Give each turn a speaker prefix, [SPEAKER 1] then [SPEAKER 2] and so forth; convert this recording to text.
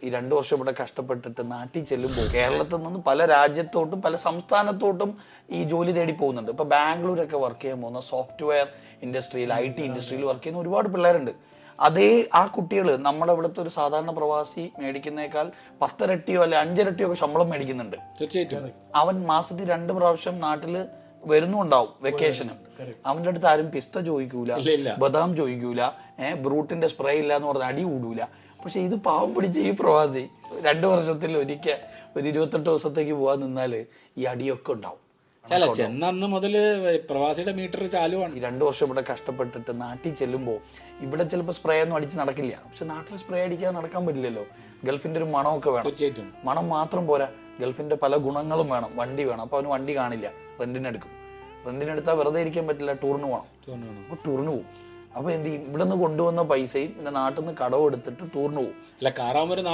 [SPEAKER 1] ഈ 2 വർഷം ഇവിടെ കഷ്ടപ്പെട്ടിട്ട് നാട്ടിൽ ചെല്ലുമ്പോൾ കേരളത്തിൽ നിന്ന് പല രാജ്യത്തോട്ടും പല സംസ്ഥാനത്തോട്ടും ഈ ജോലി തേടി പോകുന്നുണ്ട്. ഇപ്പൊ ബാംഗ്ലൂരൊക്കെ വർക്ക് ചെയ്യാൻ പോകുന്ന സോഫ്റ്റ്വെയർ ഇൻഡസ്ട്രിയിൽ, IT ഇൻഡസ്ട്രിയിൽ വർക്ക് ചെയ്യുന്ന ഒരുപാട് പിള്ളേരുണ്ട്. അതേ ആ കുട്ടികൾ നമ്മുടെ ഇവിടുത്തെ ഒരു സാധാരണ പ്രവാസി മേടിക്കുന്നേക്കാൾ 10 ഇരട്ടിയോ അല്ലെ 5 ഇരട്ടിയോ ഒക്കെ ശമ്പളം മേടിക്കുന്നുണ്ട്.
[SPEAKER 2] തീർച്ചയായിട്ടും
[SPEAKER 1] അവൻ മാസത്തിൽ 2 പ്രാവശ്യം നാട്ടില് വരുന്നുണ്ടാവും വെക്കേഷന്. അവന്റെ അടുത്ത് ആരും പിസ്ത ചോദിക്കൂല, ബദാം ചോദിക്കൂല, ബ്രൂട്ടിന്റെ സ്പ്രേ ഇല്ല എന്ന് പറഞ്ഞ അടി കൂടൂല. പക്ഷെ ഇത് പാവം പിടിച്ച ഈ പ്രവാസി 2 വർഷത്തിൽ ഒരിക്കൽ ഒരു 28 ദിവസത്തേക്ക് പോകാൻ നിന്നാല് ഈ അടിയൊക്കെ ഉണ്ടാവും.
[SPEAKER 2] ചെന്നന്ന് മുതല് പ്രവാസിയുടെ മീറ്റർ ചാലുവാണ്.
[SPEAKER 1] ഈ 2 വർഷം ഇവിടെ കഷ്ടപ്പെട്ടിട്ട് നാട്ടിൽ ചെല്ലുമ്പോൾ ഇവിടെ ചിലപ്പോൾ സ്പ്രേ ഒന്നും അടിച്ച് നടക്കില്ല. പക്ഷെ നാട്ടിൽ സ്പ്രേ അടിക്കാതെ നടക്കാൻ പറ്റില്ലല്ലോ. ഗൾഫിന്റെ ഒരു മണമൊക്കെ വേണം.
[SPEAKER 2] തീർച്ചയായിട്ടും
[SPEAKER 1] മണം മാത്രം പോരാ, ഗൾഫിന്റെ പല ഗുണങ്ങളും വേണം. വണ്ടി വേണം. അപ്പൊ അവന് വണ്ടി കാണില്ല, റെന്റിനെടുക്കും. റെന്റിനെടുത്താൽ വെറുതെ ഇരിക്കാൻ പറ്റില്ല, ടൂറിന് പോകണം. അപ്പൊ ടൂറിന് പോകും. അപ്പൊ എന്ത് ചെയ്യും? ഇവിടെ നിന്ന് കൊണ്ടുവന്ന പൈസയും പിന്നെ നാട്ടിൽ നിന്ന് കടവ് എടുത്തിട്ട് ടൂറിന് പോകും.
[SPEAKER 2] അല്ല, കാറാകുമ്പോൾ 4